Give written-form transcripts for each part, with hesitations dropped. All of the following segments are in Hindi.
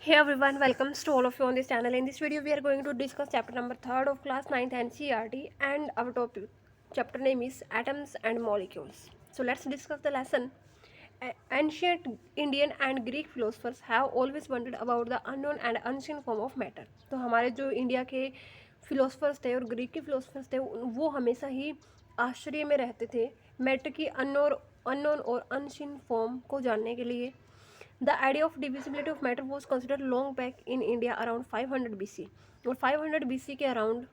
Hey everyone, welcome to all of you on this channel. In this video, we are going to discuss chapter number 3rd of class 9th NCERT, and our topic chapter name is atoms and molecules. So let's discuss the lesson. Ancient Indian and Greek philosophers have always wondered about the unknown and unseen form of matter. तो हमारे जो इंडिया के फिलोसफर्स थे और ग्रीक के फिलोसफर्स थे वो हमेशा ही आश्चर्य में रहते थे मैटर की अननोन और अनसीन फॉर्म को जानने के लिए. The idea of divisibility of matter was considered long back in India around 500 BC. और 500 BC के अराउंड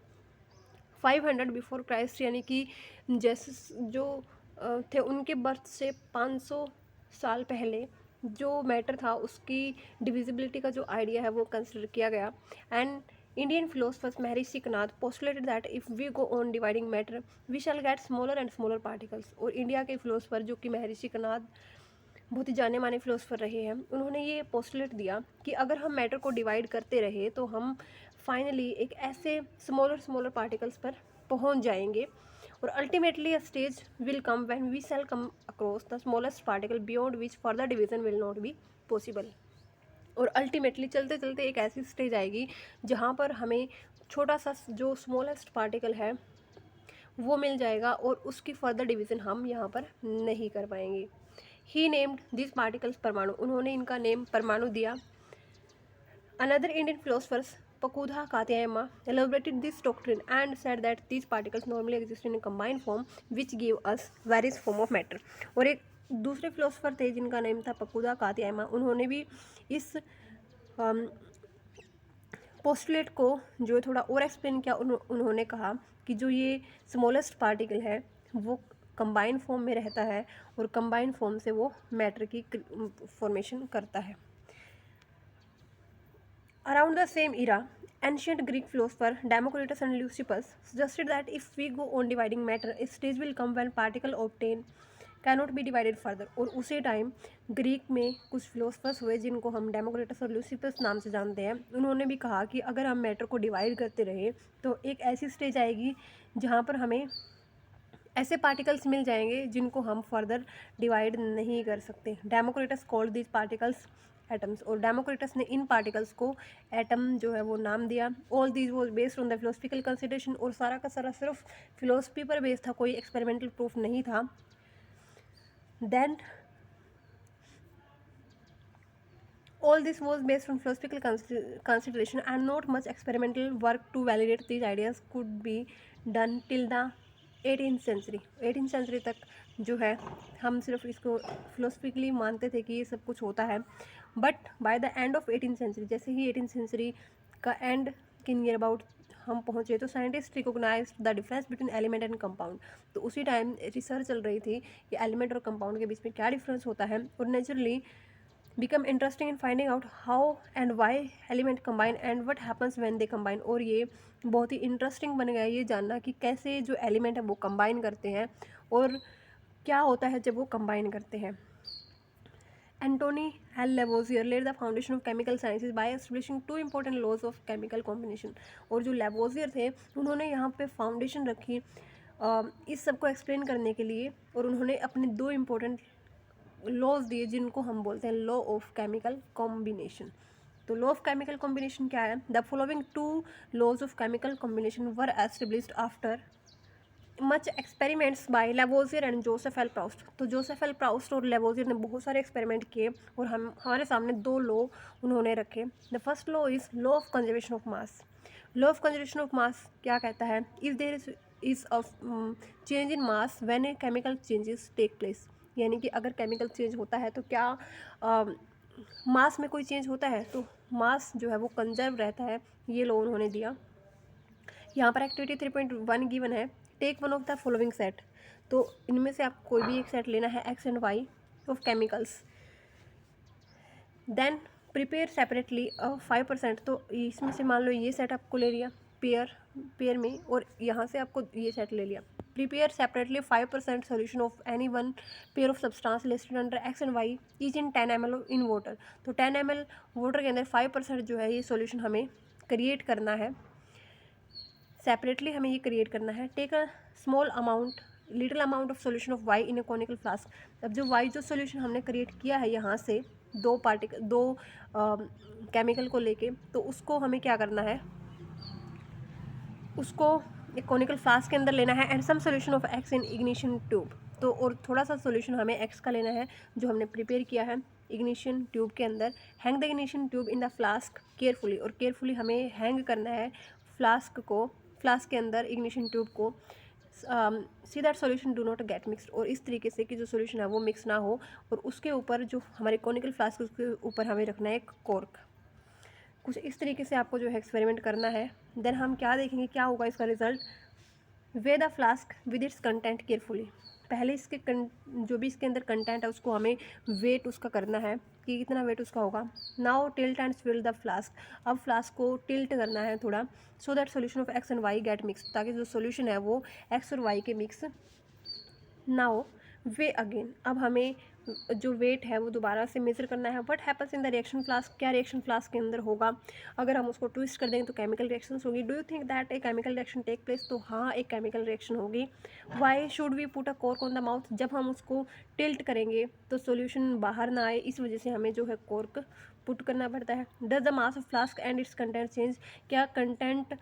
500 बिफोर क्राइस्ट यानी कि जैसे जो थे उनके बर्थ से 500 साल पहले जो मैटर था उसकी डिविजिबिलिटी का जो आइडिया है वो कंसिडर किया गया. And Indian philosophers Maharshi Kanad postulated that if we go on dividing matter we shall get smaller and smaller particles. और इंडिया के फिलोसफर जो कि महर्षि कनाद बहुत ही जाने माने फिलोसफर रहे हैं, उन्होंने ये पोस्टुलेट दिया कि अगर हम मैटर को डिवाइड करते रहे तो हम फाइनली एक ऐसे स्मॉलर पार्टिकल्स पर पहुंच जाएंगे और ultimately a stage will come when we shall come across the smallest particle beyond which further division will not be possible. और अल्टीमेटली चलते चलते एक ऐसी स्टेज आएगी जहाँ पर हमें छोटा सा जो स्मॉलेस्ट पार्टिकल है वो मिल जाएगा और उसकी फर्दर डिवीज़न हम यहाँ पर नहीं कर पाएंगे. ही नेम्ड दिस पार्टिकल्स परमाणु. उन्होंने इनका नेम परमाणु दिया. Another Indian philosophers Pakudha Katyayana elaborated this doctrine and said that these particles normally exist in a combined form which give us various form of matter. और एक दूसरे फिलोसफर थे जिनका नेम था पकुधा कात्यायमा. उन्होंने भी इस पोस्टुलेट को जो थोड़ा और एक्सप्लेन किया. उन्होंने कहा कि जो ये स्मॉलेस्ट पार्टिकल है वो कंबाइन फॉर्म में रहता है और कंबाइन फॉर्म से वो मैटर की फॉर्मेशन करता है. Around the same era ancient Greek philosopher Democritus and Leucippus suggested that if we go on dividing matter a stage will come when particle obtain cannot be divided further. और उसी टाइम ग्रीक में कुछ फिलोसफर्स हुए जिनको हम डेमोक्रिटस और ल्यूसिपस नाम से जानते हैं. उन्होंने भी कहा कि अगर हम मैटर को डिवाइड करते रहे तो एक ऐसी स्टेज आएगी जहाँ पर हमें ऐसे पार्टिकल्स मिल जाएंगे जिनको हम फर्दर डिवाइड नहीं कर सकते. Democritus called these particles atoms. और डेमोक्रिटस ने इन पार्टिकल्स को एटम जो है वो नाम दिया. All these was based on the philosophical consideration. और सारा का सारा सिर्फ फिलोसफी पर बेस्ड था, कोई एक्सपेरिमेंटल प्रूफ नहीं था. Then all this was based on philosophical consideration and not much experimental work to validate these ideas could be done till the 18th century. 18th century तक जो है हम सिर्फ इसको फिलोसफिकली मानते थे कि ये सब कुछ होता है. But by the end of 18th century, जैसे ही 18th century का एंड के नियर अबाउट हम पहुँचे तो scientist recognize the difference between element and compound. तो उसी टाइम रिसर्च चल रही थी कि एलिमेंट और कंपाउंड के बीच में क्या डिफरेंस होता है. और naturally become interesting in finding out how and why element combine and what happens when they combine. और ये बहुत ही इंटरेस्टिंग बन गया ये जानना कि कैसे जो एलिमेंट है वो कंबाइन करते हैं और क्या होता है जब वो कंबाइन करते हैं. Antoine L Lavoisier laid the foundation of chemical sciences by establishing two important laws of chemical combination. और जो लेवोजियर थे उन्होंने यहाँ पे फाउंडेशन रखी इस सब को एक्सप्लेन करने के लिए. और उन्होंने अपने दो इम्पोर्टेंट लॉज दिए जिनको हम बोलते हैं लॉ ऑफ केमिकल कॉम्बिनेशन. तो लॉ ऑफ केमिकल कॉम्बिनेशन क्या है? The following two laws of chemical combination were established after much experiments by Lavoisier and Joseph L Proust. तो जोसेफ एल प्राउस्ट और लेवोजियर ने बहुत सारे एक्सपेरिमेंट किए और हमारे सामने दो लॉ उन्होंने रखे. The first law is law of conservation of mass. Law of conservation of mass क्या कहता है? If there is of change in mass when a chemical changes take place. यानी कि अगर केमिकल चेंज होता है तो क्या मास में कोई चेंज होता है तो मास जो है वो कंजर्व रहता है. ये लॉ उन्होंने दिया. यहाँ पर एक्टिविटी 3.1 गिवन है. Take one of the following set. तो इनमें से आपको कोई भी एक सेट लेना है X and Y of chemicals. Then prepare separately 5%. तो इसमें से मान लो ये सेट आपको ले लिया पेयर में और यहाँ से आपको ये सेट ले लिया. Prepare separately 5% solution of any one pair of substance listed under X and Y each in 10 ml in water. तो 10 ml वाटर के अंदर 5% जो है ये सोल्यूशन हमें क्रिएट करना है. सेपरेटली हमें ये क्रिएट करना है. Take a small amount little amount of solution of Y in a conical flask. अब जो वाई जो सोल्यूशन हमने क्रिएट किया है यहाँ से दो केमिकल को लेके, तो उसको हमें क्या करना है, उसको एक कॉनिकल फ्लास्क के अंदर लेना है and some solution of X in ignition tube. तो और थोड़ा सा सोल्यूशन हमें एक्स का लेना है जो हमने प्रिपेयर किया है इग्निशन ट्यूब के अंदर। Hang the ignition tube in the flask carefully, और केयरफुली हमें हैंग करना है फ्लास्क के अंदर इग्निशन ट्यूब को। See that solution do not get mixed, और इस तरीके से कि जो सोल्यूशन है वो मिक्स ना हो, और उसके ऊपर जो हमारे कॉनिकल फ्लास्क उसके ऊपर हमें रखना है एक कॉर्क। कुछ इस तरीके से आपको जो है एक्सपेरिमेंट करना है। देन हम क्या देखेंगे, क्या होगा इसका result. Way the flask with its content carefully, पहले इसके जो भी इसके अंदर कंटेंट है उसको हमें वेट उसका करना है कि कितना वेट उसका होगा। Now tilt and swirl the flask, अब फ्लास्क को टिल्ट करना है थोड़ा, so that solution of X and Y get mix, ताकि जो सोल्यूशन है वो एक्स और वाई के मिक्स नाउ वे अगेन। अब हमें जो वेट है वो दोबारा से मेजर करना है। What happens in the reaction flask, क्या रिएक्शन फ्लास्क के अंदर होगा, अगर हम उसको ट्विस्ट कर देंगे तो केमिकल रिएक्शंस होगी। Do you think that a chemical reaction take place, तो हाँ एक केमिकल रिएक्शन होगी। Why should we put a cork on the mouth, जब हम उसको टिल्ट करेंगे तो सोल्यूशन बाहर ना आए, इस वजह से हमें जो है कॉर्क पुट करना पड़ता है। Does the mass of flask and it's content change, क्या कंटेंट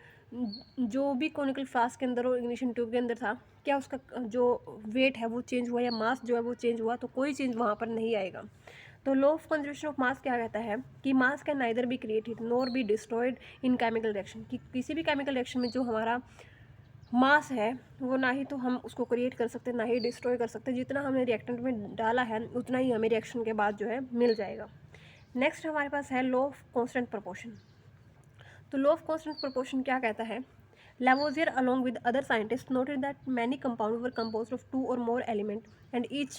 जो भी कॉनिकल फ्लास्क के अंदर और इग्निशन ट्यूब के अंदर था, क्या उसका जो वेट है वो चेंज हुआ या मास जो है वो चेंज हुआ, तो कोई चेंज वहाँ पर नहीं आएगा। तो law of conservation of mass क्या कहता है कि मास can neither be created nor be destroyed in chemical reaction, कि किसी भी केमिकल रिएक्शन में जो हमारा मास है वो ना ही तो हम उसको क्रिएट कर सकते ना ही डिस्ट्रॉय कर सकते, जितना हमने रिएक्टेंट में डाला है उतना ही हमें रिएक्शन के बाद जो है मिल जाएगा। नेक्स्ट हमारे पास है लॉ ऑफ कॉन्स्टेंट प्रोपोर्शन। तो लॉ ऑफ कॉन्स्टेंट प्रोपोर्शन क्या कहता है, Lavoisier along with other scientists noted that many compounds were composed of two or more elements and each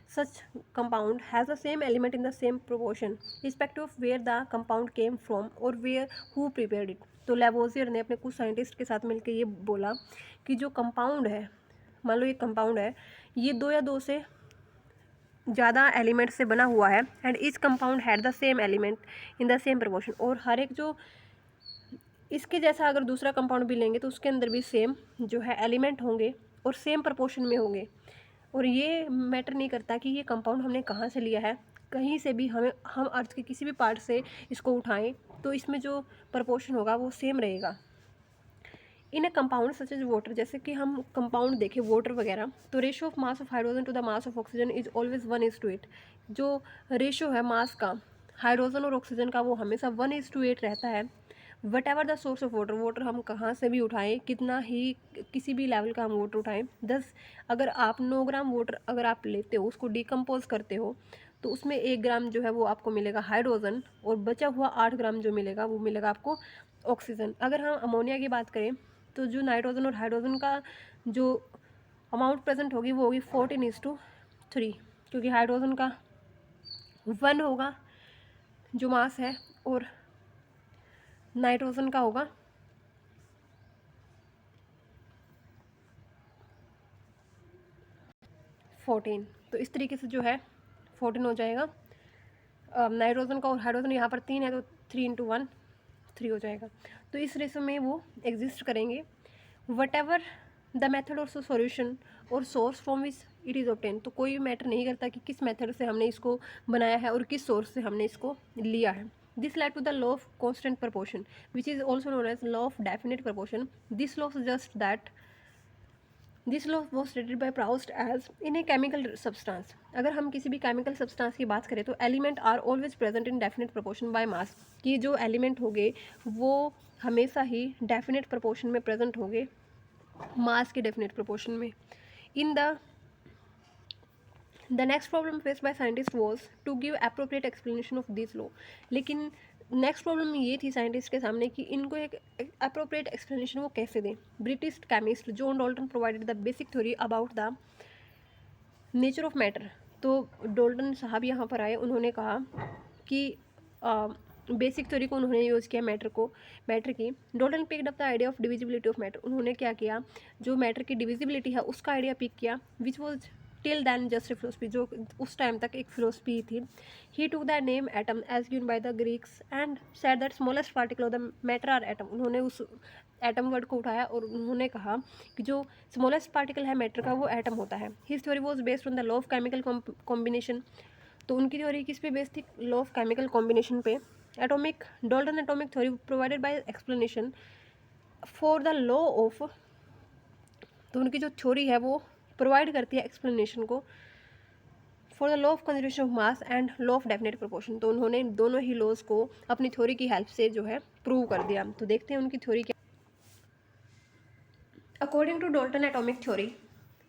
such compound has the same element in the same proportion irrespective of where the compound came from or where who prepared it। तो Lavoisier ने अपने कुछ साइंटिस्ट के साथ मिलकर ये बोला कि जो कंपाउंड है, मान लो ये कंपाउंड है, ये दो या दो से ज़्यादा एलिमेंट से बना हुआ है and each compound had the same element in the same proportion, और हर एक जो इसके जैसा अगर दूसरा कंपाउंड भी लेंगे तो उसके अंदर भी सेम जो है एलिमेंट होंगे और सेम प्रपोर्शन में होंगे। और ये मैटर नहीं करता कि ये कंपाउंड हमने कहाँ से लिया है, कहीं से भी हम अर्थ के किसी भी पार्ट से इसको उठाएं तो इसमें जो प्रपोर्शन होगा वो सेम रहेगा। In a compound such as water, जैसे कि हम कंपाउंड देखें वाटर वगैरह, तो ratio of mass of hydrogen to the mass of oxygen is always 1:8। जो रेशो है मास का हाइड्रोजन और ऑक्सीजन का वो हमेशा 1:8 रहता है। What ever the source of water हम कहाँ से भी उठाएं, कितना ही किसी भी लेवल का हम वाटर उठाएं, 10 अगर आप 9 ग्राम वाटर अगर आप लेते हो उसको डिकम्पोज करते हो तो उसमें 1 ग्राम जो है वो आपको मिलेगा हाइड्रोजन, और बचा हुआ 8 ग्राम जो मिलेगा वो मिलेगा आपको ऑक्सीजन। अगर हम अमोनिया की बात करें तो जो नाइट्रोजन और हाइड्रोजन का जो अमाउंट प्रेजेंट होगी वो होगी 14:3, क्योंकि हाइड्रोजन का 1 होगा जो मास है और नाइट्रोजन का होगा 14। तो इस तरीके से जो है 14 हो जाएगा नाइट्रोजन का, और हाइड्रोजन यहाँ पर 3 है तो 3 × 1 3 हो जाएगा। तो इस रेशो में वो एग्जिस्ट करेंगे। वट एवर द मेथड और सॉल्यूशन और source from which it is obtain, तो कोई मैटर नहीं करता कि किस मेथड से हमने इसको बनाया है और किस सोर्स से हमने इसको लिया है। This led to the law of constant proportion, which is also known as law of definite proportion. This law suggests that this law was stated by Proust as in a chemical substance. अगर हम किसी भी केमिकल सब्सटेंस की बात करें तो element are always present in definite proportion by mass, कि जो एलिमेंट होंगे वो हमेशा ही डेफिनेट प्रोपोर्शन में प्रेजेंट होंगे, मास के डेफिनेट प्रोपोर्शन में। In the next problem face by scientist was to give appropriate explanation of this law. लेकिन नेक्स्ट प्रॉब्लम ये थी साइंटिस्ट के सामने कि इनको एक अप्रोप्रिएट एक्सप्लेनेशन वो कैसे दें। British chemist John Dalton provided the basic theory about the nature of matter. तो डॉल्टन साहब यहाँ पर आए, उन्होंने कहा कि बेसिक थ्योरी को उन्होंने यूज़ किया मैटर की। Dalton picked up the idea of divisibility of matter. उन्होंने क्या किया, जो मैटर की डिविजिबिलिटी है उसका आइडिया पिक किया, which was till then just a philosophy, जो उस टाइम तक एक फिलोसफी थी। He took the name atom as given by the Greeks and said that smallest particle of the matter are atom. उन्होंने उस एटम वर्ड को उठाया और उन्होंने कहा कि जो स्मॉलेस्ट पार्टिकल है मैटर का वो एटम होता है। His theory was based on the law of chemical combination. तो उनकी थ्योरी किस पे बेस्ड थी? लॉ ऑफ केमिकल कॉम्बिनेशन पे। Atomic Dalton atomic theory provided by explanation for the law of, तो उनकी जो थ्योरी है वो प्रोवाइड करती है एक्सप्लेनेशन को for the law of conservation of mass and law of definite proportion. तो उन्होंने दोनों ही लॉज को अपनी थ्योरी की हेल्प से जो है प्रूव कर दिया। तो देखते हैं उनकी थ्योरी क्या। According to Dalton atomic theory,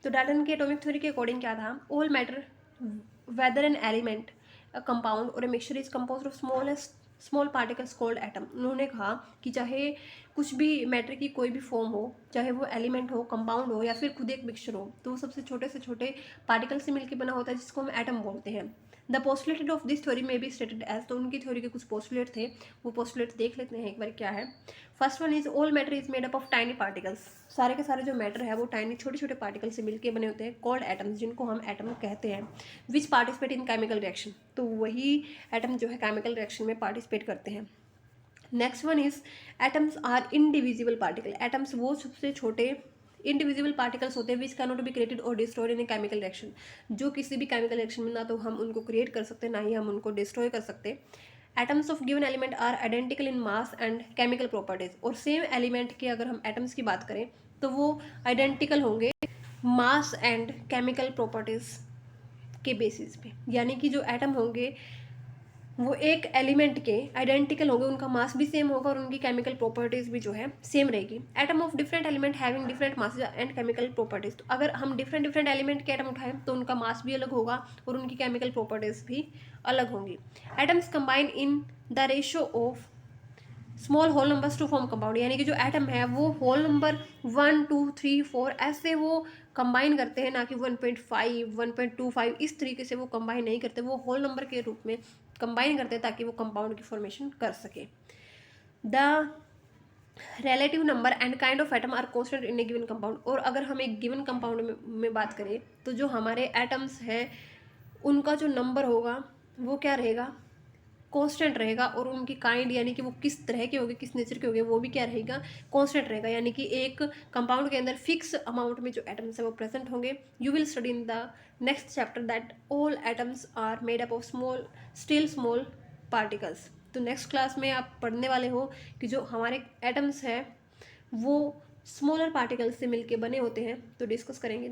तो डाल्टन की एटॉमिक थ्योरी के अकॉर्डिंग क्या था? All matter whether an element a compound और a mixture is composed of small particles called atom. उन्होंने कहा कि चाहे कुछ भी मैटर की कोई भी फॉर्म हो, चाहे वो एलिमेंट हो, कंपाउंड हो या फिर खुद एक मिक्सचर हो, तो वो सबसे छोटे से छोटे पार्टिकल से मिलकर बना होता है जिसको हम एटम बोलते हैं। The postulated of this theory में बी स्टेटेड एज, तो उनकी थ्योरी के कुछ पोस्टुलेट थे, वो पोस्टुलेट देख लेते हैं एक बार क्या है। First one is all matter is made up of tiny particles. सारे के सारे जो मैटर है वो टाइनी छोटे छोटे पार्टिकल से मिलकर बने होते हैं, कॉल्ड एटम्स, जिनको हम एटम कहते हैं। विच पार्टिसिपेट इन केमिकल रिएक्शन, तो वही एटम जो है केमिकल रिएक्शन में पार्टिसिपेट करते हैं। Next one is atoms are indivisible particle. Atoms वो सबसे छोटे इंडिविजिबल पार्टिकल्स होते हैं which can not be created और destroyed in a chemical reaction, जो किसी भी केमिकल रिएक्शन में ना तो हम उनको क्रिएट कर सकते ना ही हम उनको डिस्ट्रॉय कर सकते। Atoms of given element are identical in mass and chemical properties, और सेम एलिमेंट के अगर हम एटम्स की बात करें तो वो आइडेंटिकल होंगे मास एंड केमिकल प्रॉपर्टीज के बेसिस पे। यानी कि जो एटम होंगे वो एक एलिमेंट के आइडेंटिकल होंगे, उनका मास भी सेम होगा और उनकी केमिकल प्रॉपर्टीज भी जो है सेम रहेगी। Atom of different element having different mass and chemical properties, तो अगर हम डिफरेंट डिफरेंट एलिमेंट के एटम उठाएं तो उनका मास भी अलग होगा और उनकी केमिकल प्रॉपर्टीज भी अलग होंगी। Atoms combine in the ratio of small whole numbers to form compound, यानी कि जो एटम है वो होल नंबर 1 2 3 4 ऐसे वो कंबाइन करते हैं, ना कि 1.5 1.25 इस तरीके से वो कंबाइन नहीं करते, वो होल नंबर के रूप में कंबाइन करते हैं ताकि वो कंपाउंड की फॉर्मेशन कर सके। The relative number and kind of atom are constant in a given compound, और अगर हम एक गिवन कंपाउंड में बात करें तो जो हमारे एटम्स हैं उनका जो नंबर होगा वो क्या रहेगा? कांस्टेंट रहेगा, और उनकी काइंड यानी कि वो किस तरह के होंगे, किस नेचर के होंगे, वो भी क्या रहेगा? कांस्टेंट रहेगा। यानी कि एक कंपाउंड के अंदर फिक्स अमाउंट में जो एटम्स है वो प्रेजेंट होंगे। You will study in the next chapter that all atoms are made up of small particles. तो नेक्स्ट क्लास में आप पढ़ने वाले हो कि जो हमारे एटम्स हैं वो स्मॉलर पार्टिकल्स से मिलके बने होते हैं, तो डिस्कस करेंगे।